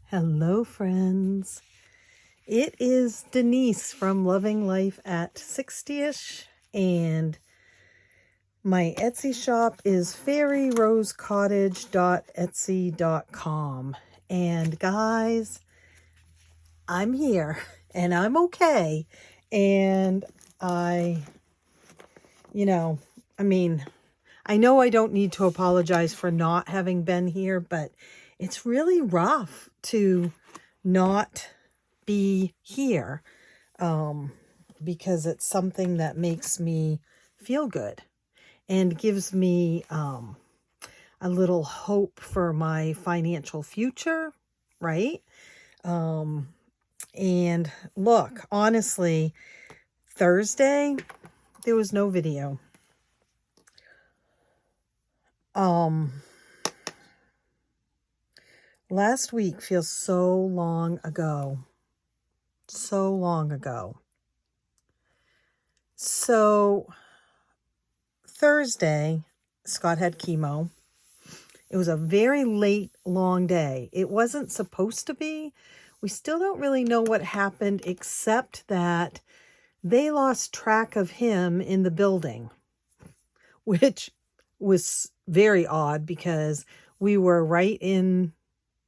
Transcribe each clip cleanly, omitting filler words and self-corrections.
Hello, friends. It is Denise from Loving Life at 60ish, and my Etsy shop is fairyrosecottage.etsy.com. And guys, I'm here and I'm okay. And I know I I don't need to apologize for not having been here, but it's really rough to not be here because it's something that makes me feel good and gives me a little hope for my financial future, right? And look, honestly, Thursday, there was no video. Last week feels so long ago. So long ago. So Thursday, Scott had chemo. It was a very late, long day. It wasn't supposed to be. We still don't really know what happened, except that they lost track of him in the building, which was very odd because we were right in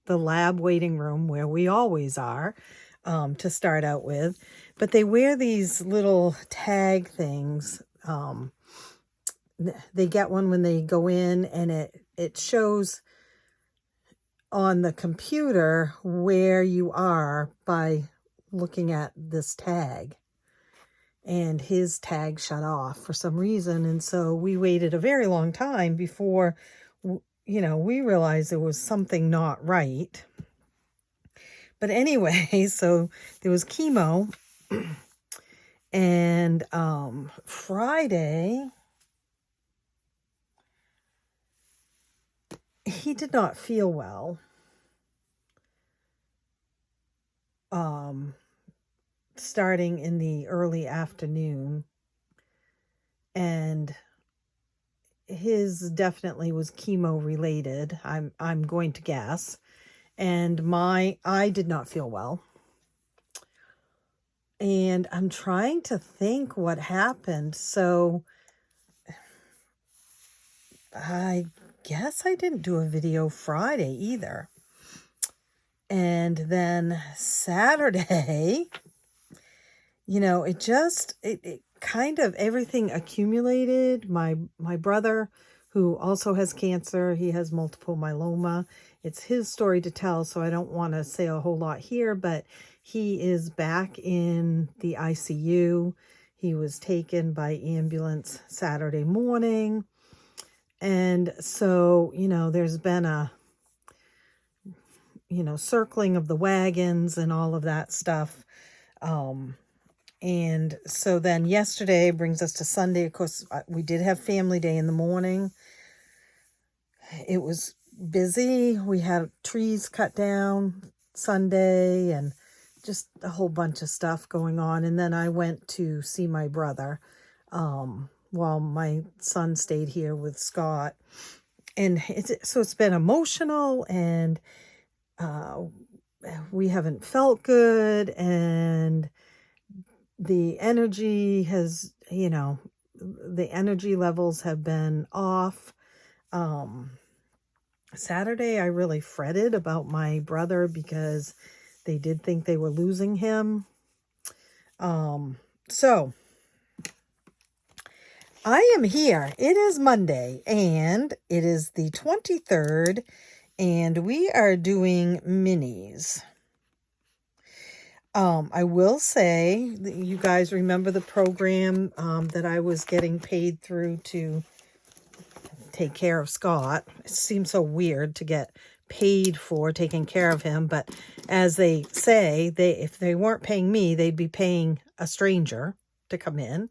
the lab waiting room where we always are to start out with. But they wear these little tag things. They get one when they go in, and it shows on the computer where you are by looking at this tag. And his tag shut off for some reason, and so we waited a very long time before we realized there was something not right. But anyway, so there was chemo, and Friday he did not feel well. Starting in the early afternoon, and his definitely was chemo related. I'm going to guess. And I did not feel well. And I'm trying to think what happened. So I guess I didn't do a video Friday either. And then Saturday, it kind of everything accumulated. My brother, who also has cancer, he has multiple myeloma. It's his story to tell, so I don't want to say a whole lot here, but he is back in the ICU. He was taken by ambulance Saturday morning. And so, there's been a, circling of the wagons and all of that stuff. And so then yesterday brings us to Sunday. Of course, we did have family day in the morning. It was busy. We had trees cut down Sunday and just a whole bunch of stuff going on. And then I went to see my brother while my son stayed here with Scott. And it's been emotional, and we haven't felt good, and the energy has, the energy levels have been off. Saturday, I really fretted about my brother because they did think they were losing him. So I am here. It is Monday, and it is the 23rd, and we are doing minis. I will say, you guys remember the program that I was getting paid through to take care of Scott. It seems so weird to get paid for taking care of him, but as they say, if they weren't paying me, they'd be paying a stranger to come in.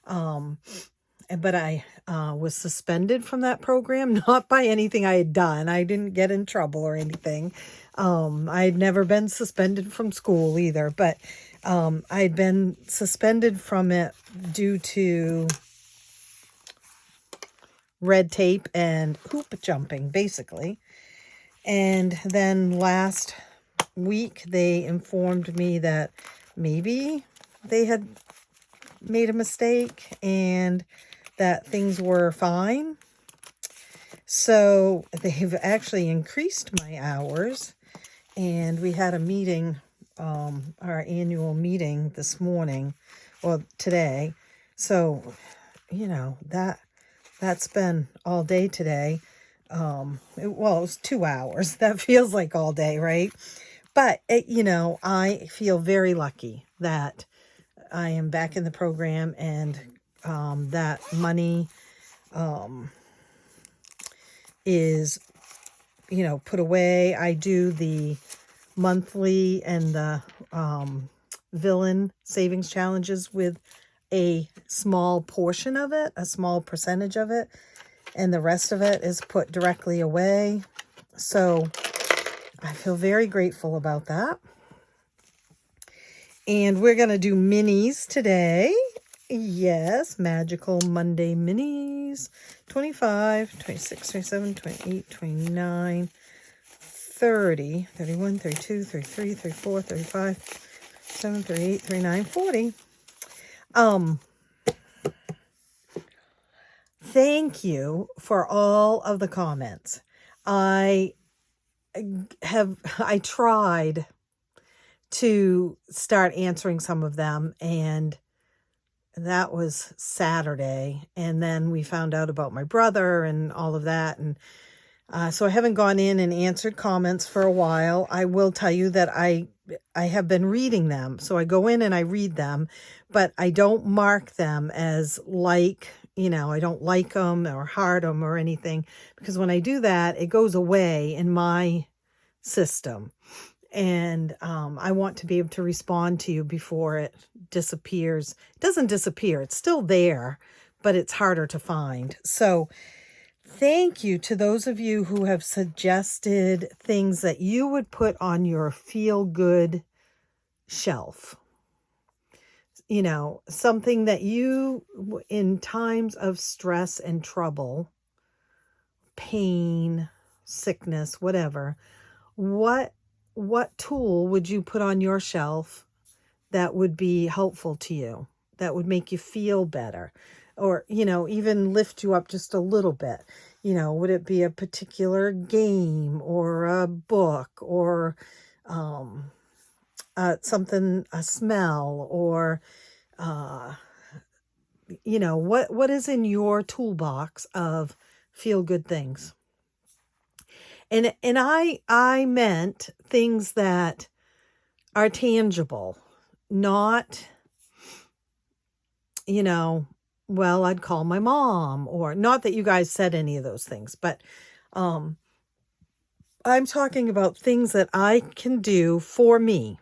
But I was suspended from that program, not by anything I had done. I didn't get in trouble or anything. I'd never been suspended from school either, but I'd been suspended from it due to red tape and hoop jumping, basically. And then last week, they informed me that maybe they had made a mistake and that things were fine. So they've actually increased my hours, and we had a meeting, our annual meeting this morning, or today. So, that's been all day today. It was 2 hours. That feels like all day, right? But, I feel very lucky that I am back in the program, and that money is, put away. I do the monthly and the villain savings challenges with a small portion of it, a small percentage of it, and the rest of it is put directly away. So I feel very grateful about that. And we're going to do minis today. Yes, Magical Monday minis. 25, 26, 27, 28, 29, 30, 31, 32, 33, 34, 35, 37, 38, 39, 40. Thank you for all of the comments. I tried to start answering some of them, and that was Saturday. And then we found out about my brother and all of that. And so I haven't gone in and answered comments for a while. I will tell you that I have been reading them. So I go in and I read them, but I don't mark them as I don't like them or heart them or anything, because when I do that, it goes away in my system. And I want to be able to respond to you before it disappears. It doesn't disappear. It's still there, but it's harder to find. So thank you to those of you who have suggested things that you would put on your feel-good shelf. Something that you, in times of stress and trouble, pain, sickness, whatever, what tool would you put on your shelf that would be helpful to you, that would make you feel better, or, even lift you up just a little bit? Would it be a particular game or a book or something, a smell, or what is in your toolbox of feel good things? And I meant things that are tangible, not, well, I'd call my mom, or not that you guys said any of those things, but I'm talking about things that I can do for me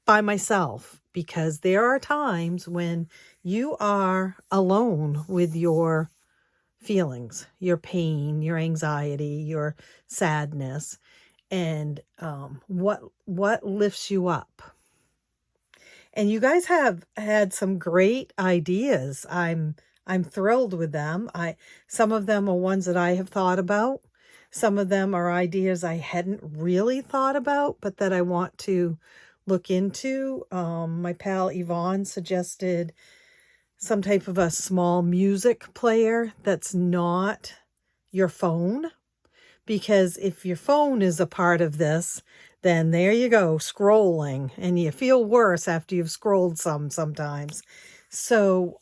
by myself, because there are times when you are alone with your feelings, your pain, your anxiety, your sadness, and what lifts you up. And you guys have had some great ideas. I'm thrilled with them. Some of them are ones that I have thought about. Some of them are ideas I hadn't really thought about, but that I want to look into. My pal Yvonne suggested some type of a small music player that's not your phone, because if your phone is a part of this, then there you go, scrolling, and you feel worse after you've scrolled sometimes. So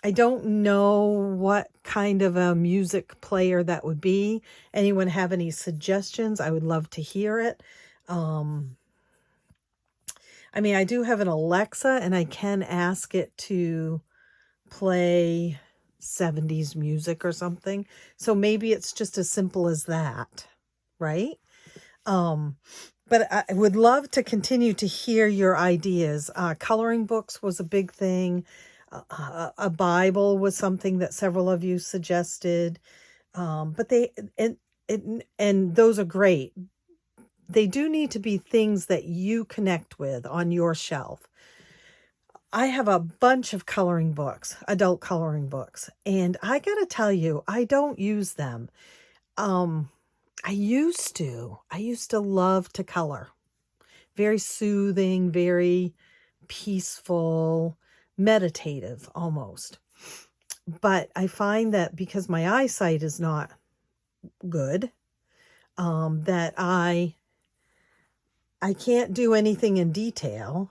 I don't know what kind of a music player that would be. Anyone have any suggestions? I would love to hear it. I do have an Alexa, and I can ask it to play 70s music or something. So maybe it's just as simple as that, right? But I would love to continue to hear your ideas. Coloring books was a big thing. A Bible was something that several of you suggested. But and those are great. They do need to be things that you connect with on your shelf. I have a bunch of coloring books, adult coloring books, and I gotta tell you, I don't use them. I used to love to color. Very soothing, very peaceful, meditative almost. But I find that because my eyesight is not good, that I can't do anything in detail.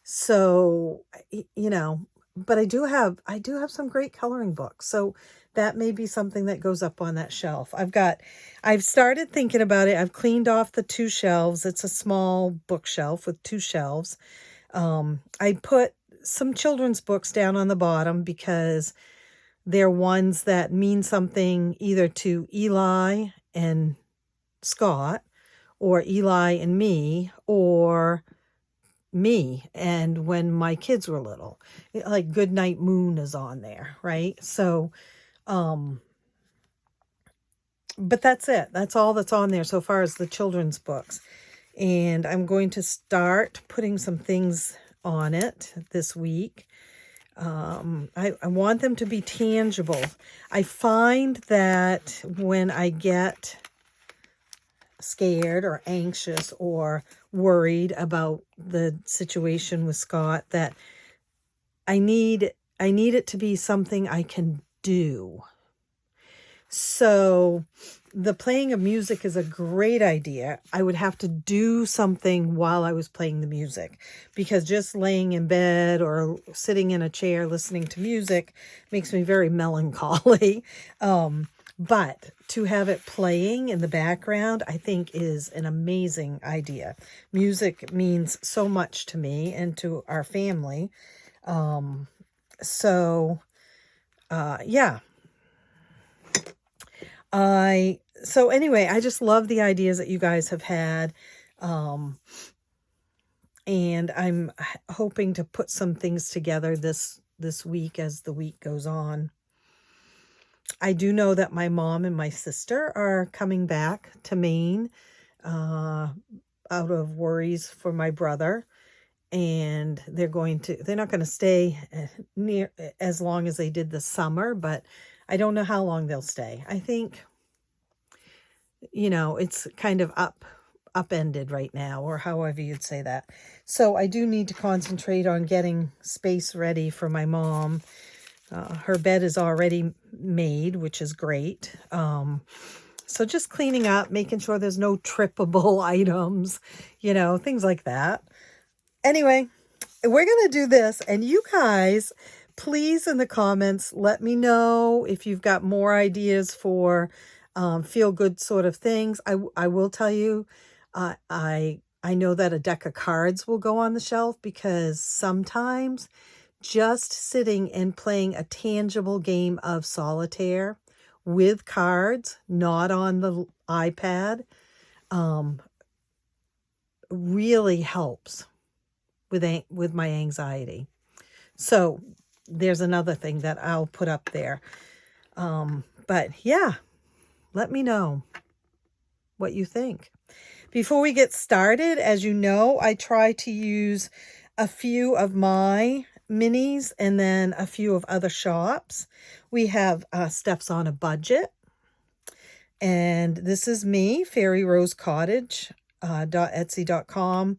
So, you know, but I do have some great coloring books. So that may be something that goes up on that shelf. I've started thinking about it. I've cleaned off the 2 shelves. It's a small bookshelf with 2 shelves. I put some children's books down on the bottom because they're ones that mean something either to Eli and Scott, or Eli and me, or me and when my kids were little. Like Goodnight Moon is on there, right? So, but that's it. That's all that's on there so far as the children's books. And I'm going to start putting some things on it this week. I want them to be tangible. I find that when I get scared or anxious or worried about the situation with Scott, that I need it to be something I can do. So the playing of music is a great idea. I would have to do something while I was playing the music, because just laying in bed or sitting in a chair listening to music makes me very melancholy. But to have it playing in the background, I think is an amazing idea. Music means so much to me and to our family. Yeah. So anyway, I just love the ideas that you guys have had. And I'm hoping to put some things together this week as the week goes on. I do know that my mom and my sister are coming back to Maine, out of worries for my brother. And they're not going to stay near as long as they did this summer, but I don't know how long they'll stay. I think, it's kind of upended right now, or however you'd say that. So I do need to concentrate on getting space ready for my mom. Her bed is already made, which is great. So just cleaning up, making sure there's no trippable items, things like that. Anyway, we're going to do this, and you guys, please in the comments, let me know if you've got more ideas for feel good sort of things. I will tell you, I know that a deck of cards will go on the shelf, because sometimes just sitting and playing a tangible game of solitaire with cards, not on the iPad, really helps with my anxiety. So there's another thing that I'll put up there. But yeah, let me know what you think. Before we get started, as you know, I try to use a few of my minis and then a few of other shops. We have Steph's on a Budget. And this is me, Fairy Rose Cottage, .etsy.com.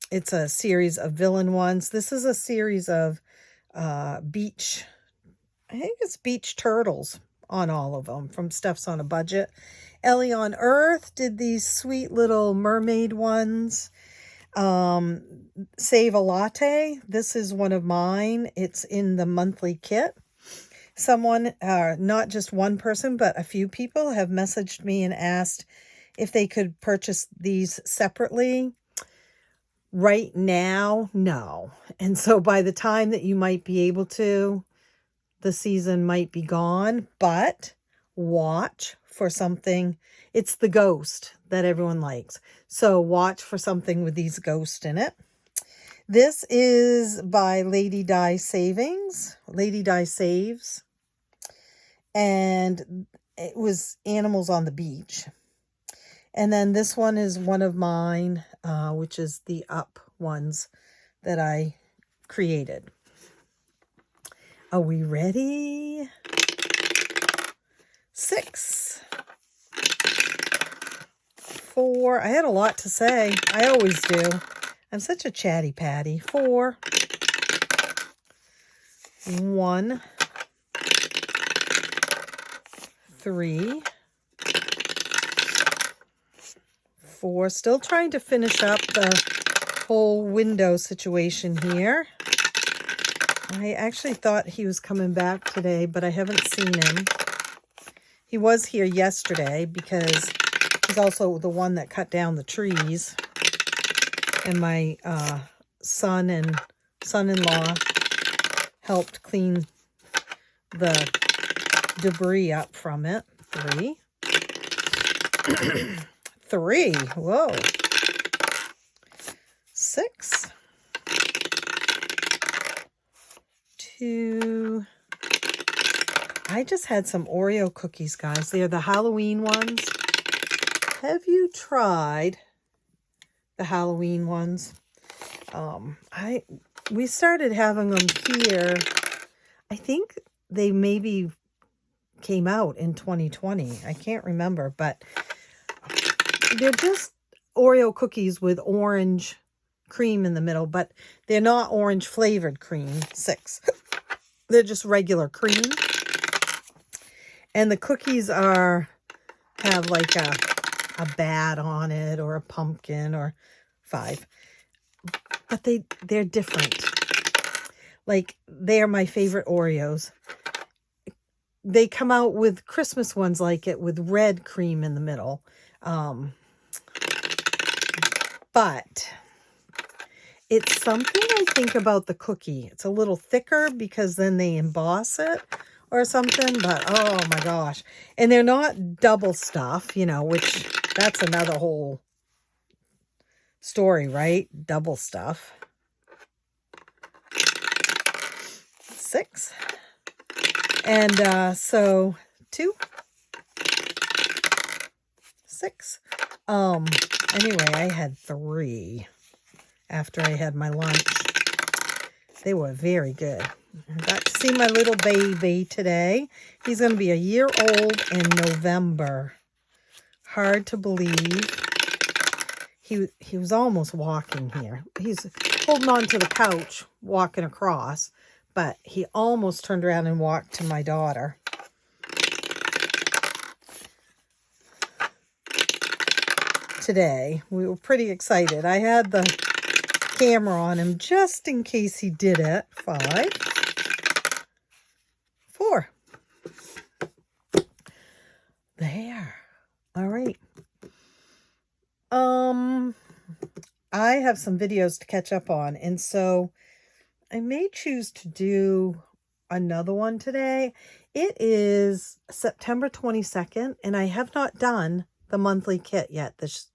It's a series of villain ones. This is a series of beach, I think it's beach turtles on all of them, from Steph's on a Budget. Ellie on Earth did these sweet little mermaid ones. Save a Latte. This is one of mine. It's in the monthly kit. Someone, not just one person, but a few people have messaged me and asked if they could purchase these separately. Right now, no. And so by the time that you might be able to, the season might be gone, but watch for something. It's the ghost that everyone likes. So watch for something with these ghosts in it. This is by Lady Di Saves. And it was animals on the beach. And then this one is one of mine, which is the up ones that I created. Are we ready? 6, 4. I had a lot to say. I always do. I'm such a chatty patty. 4, 1, 3, 4. Still trying to finish up the whole window situation here. I actually thought he was coming back today, but I haven't seen him. He was here yesterday because he's also the one that cut down the trees. And my son and son-in-law helped clean the debris up from it. 3. 3. Whoa. 6. 2. I just had some Oreo cookies, guys. They're the Halloween ones. Have you tried the Halloween ones? We started having them here. I think they maybe came out in 2020. I can't remember, but they're just Oreo cookies with orange cream in the middle, but they're not orange flavored cream. 6. They're just regular cream. And the cookies have like a bat on it or a pumpkin, or 5. But they're different. Like, they're my favorite Oreos. They come out with Christmas ones like it with red cream in the middle. But it's something I think about the cookie. It's a little thicker because then they emboss it or something. But, oh my gosh. And they're not double stuff, which that's another whole story, right? Double stuff. 6. And so 2, 6. Anyway, I had 3 after I had my lunch. They were very good. I got to see my little baby today. He's going to be a year old in November. Hard to believe. He was almost walking here. He's holding on to the couch, walking across, but he almost turned around and walked to my daughter. Today, we were pretty excited. I had the camera on him just in case he did it. 5, 4. There. All right. I have some videos to catch up on, and so I may choose to do another one today. It is September 22nd, and I have not done the monthly kit yet this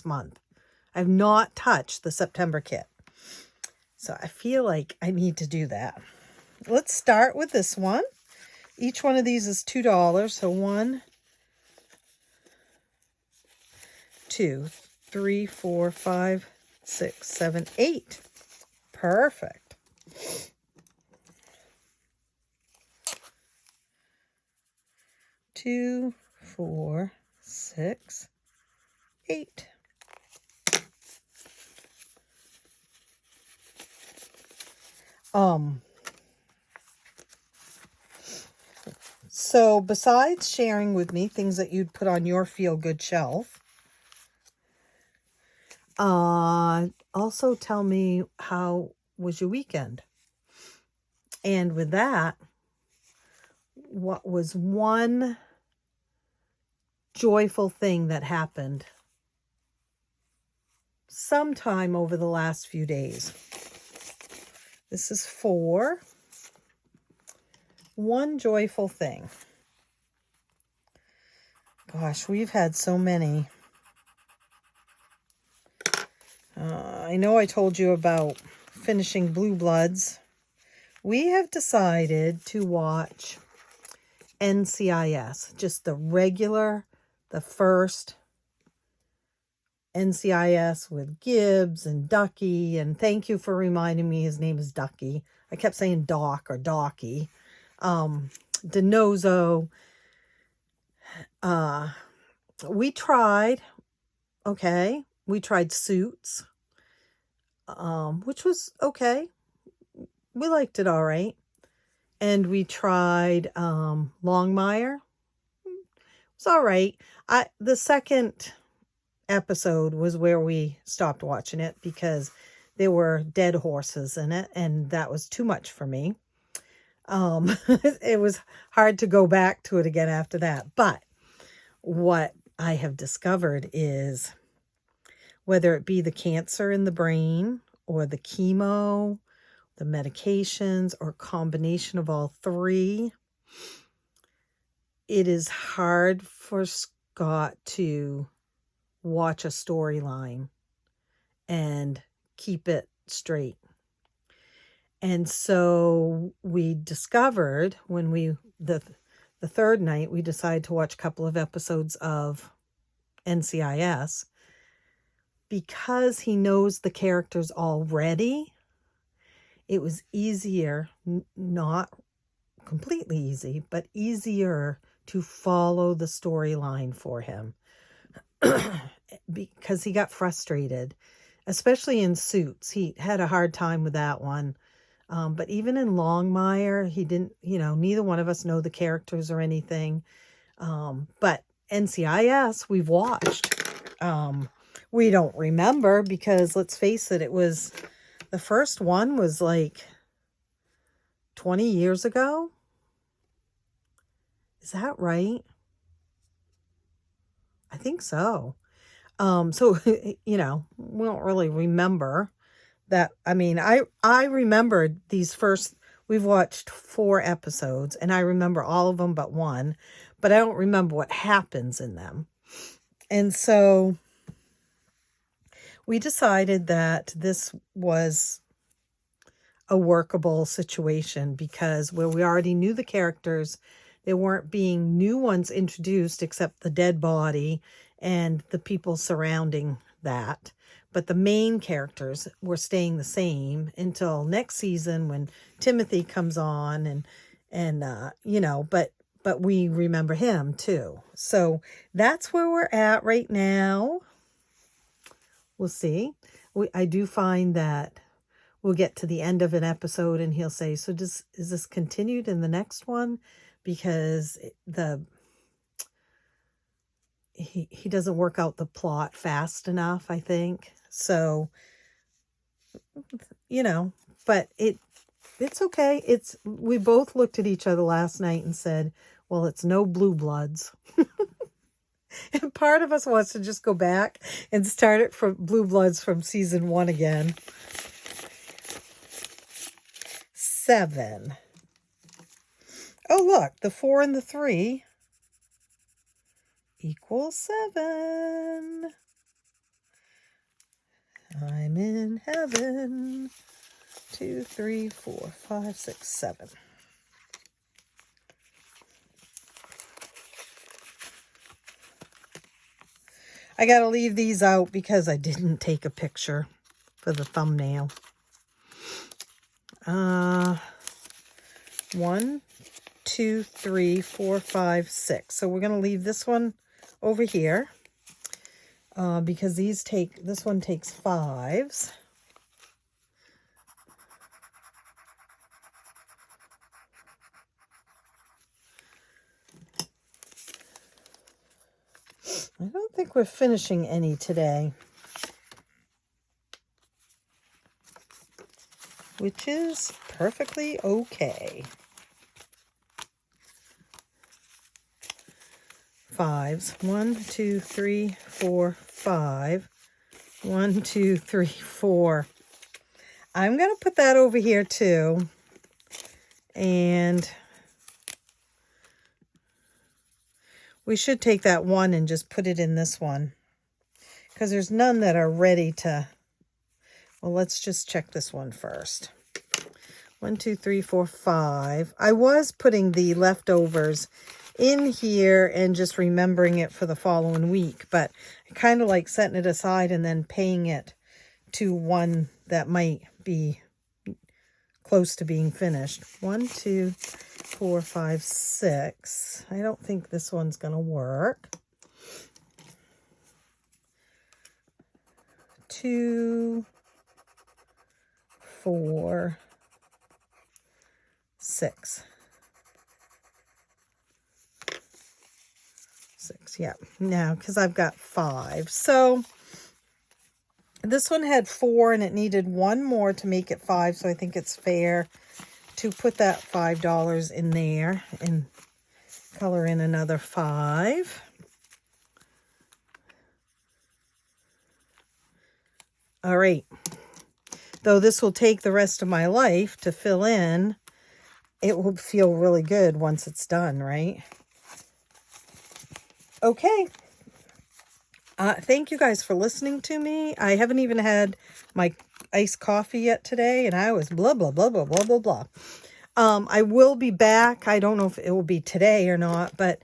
month. I've not touched the September kit. So I feel like I need to do that. Let's start with this one. Each one of these is $2. So 1, 2, 3, 4, 5, 6, 7, 8. Perfect. Two, 4, 6, 8. So besides sharing with me things that you'd put on your feel-good shelf, also tell me how was your weekend. And with that, what was one joyful thing that happened sometime over the last few days? This is 4. One joyful thing. Gosh, we've had so many. I know I told you about finishing Blue Bloods. We have decided to watch NCIS, just the first NCIS with Gibbs and Ducky. And thank you for reminding me his name is Ducky. I kept saying Doc or Docky. DiNozzo. We tried, okay. We tried Suits, which was okay. We liked it all right. And we tried Longmire. It's all right. The second episode was where we stopped watching it because there were dead horses in it, and that was too much for me. It was hard to go back to it again after that. But what I have discovered is whether it be the cancer in the brain or the chemo, the medications, or combination of all three, it is hard for Scott to watch a storyline and keep it straight. And so we discovered when the third night, we decided to watch a couple of episodes of NCIS because he knows the characters already. It was easier, not completely easy, but easier to follow the storyline for him because he got frustrated, especially in Suits. He had a hard time with that one. But even in Longmire, he didn't, neither one of us know the characters or anything. But NCIS, we've watched. We don't remember because, let's face it, the first one was like 20 years ago. Is that right? I think so. So, we don't really remember that. I mean, I remembered we've watched 4 episodes and I remember all of them but one, but I don't remember what happens in them. And so we decided that this was a workable situation because where we already knew the characters, there weren't being new ones introduced except the dead body and the people surrounding that. But the main characters were staying the same until next season when Timothy comes on but we remember him too. So that's where we're at right now. We'll see. I do find that we'll get to the end of an episode and he'll say, so is this continued in the next one? Because he doesn't work out the plot fast enough, I think. So, but it's okay. We both looked at each other last night and said, well, it's no Blue Bloods. And part of us wants to just go back and start it from Blue Bloods from season 1 again. 7. Oh, look, the 4 and the 3 equals 7. I'm in heaven. 2, 3, 4, 5, 6, 7. I got to leave these out because I didn't take a picture for the thumbnail. 1, 2, 3, 4, 5, 6. So we're going to leave this one over here because this one takes 5s. I don't think we're finishing any today, which is perfectly okay. 5s. 1, 2, 3, 4, 5. 1, 2, 3, 4. I'm going to put that over here too. And we should take that 1 and just put it in this one. Because there's none that are ready to... Well, let's just check this one first. 1, 2, 3, 4, 5. I was putting the leftovers in here and just remembering it for the following week, but I kind of like setting it aside and then paying it to one that might be close to being finished. 1, 2, 4, 5, 6. I don't think this one's going to work. 2, 4, 6. 6, yeah. Now, because I've got 5. So this one had 4 and it needed 1 more to make it 5. So I think it's fair to put that $5 in there and color in another 5. All right. Though this will take the rest of my life to fill in, it will feel really good once it's done, right? Okay. Thank you guys for listening to me. I haven't even had my iced coffee yet today, and I was blah, blah, blah, blah, blah, blah, blah. I will be back. I don't know if it will be today or not, but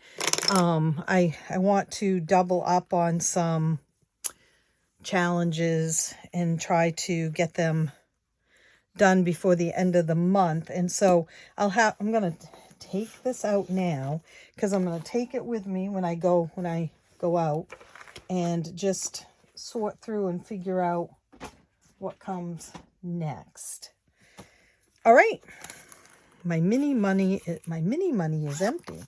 I want to double up on some challenges and try to get them done before the end of the month. And so I'm going to take this out now because I'm going to take it with me when I go out and just sort through and figure out what comes next. All right. My mini money is empty.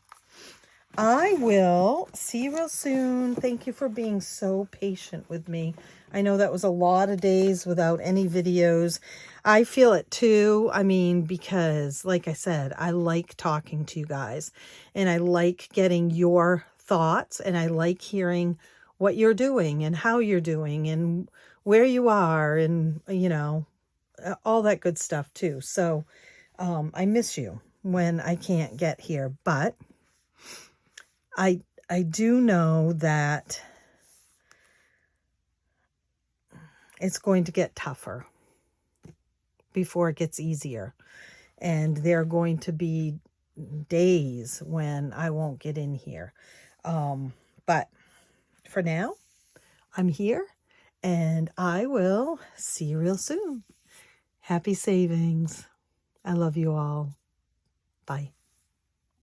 I will see you real soon. Thank you for being so patient with me. I know that was a lot of days without any videos. I feel it too. I mean, because like I said, I like talking to you guys and I like getting your thoughts and I like hearing what you're doing and how you're doing and where you are and, you know, all that good stuff too. So I miss you when I can't get here, but I do know that it's going to get tougher before it gets easier. And there are going to be days when I won't get in here. But for now, I'm here and I will see you real soon. Happy savings. I love you all. Bye.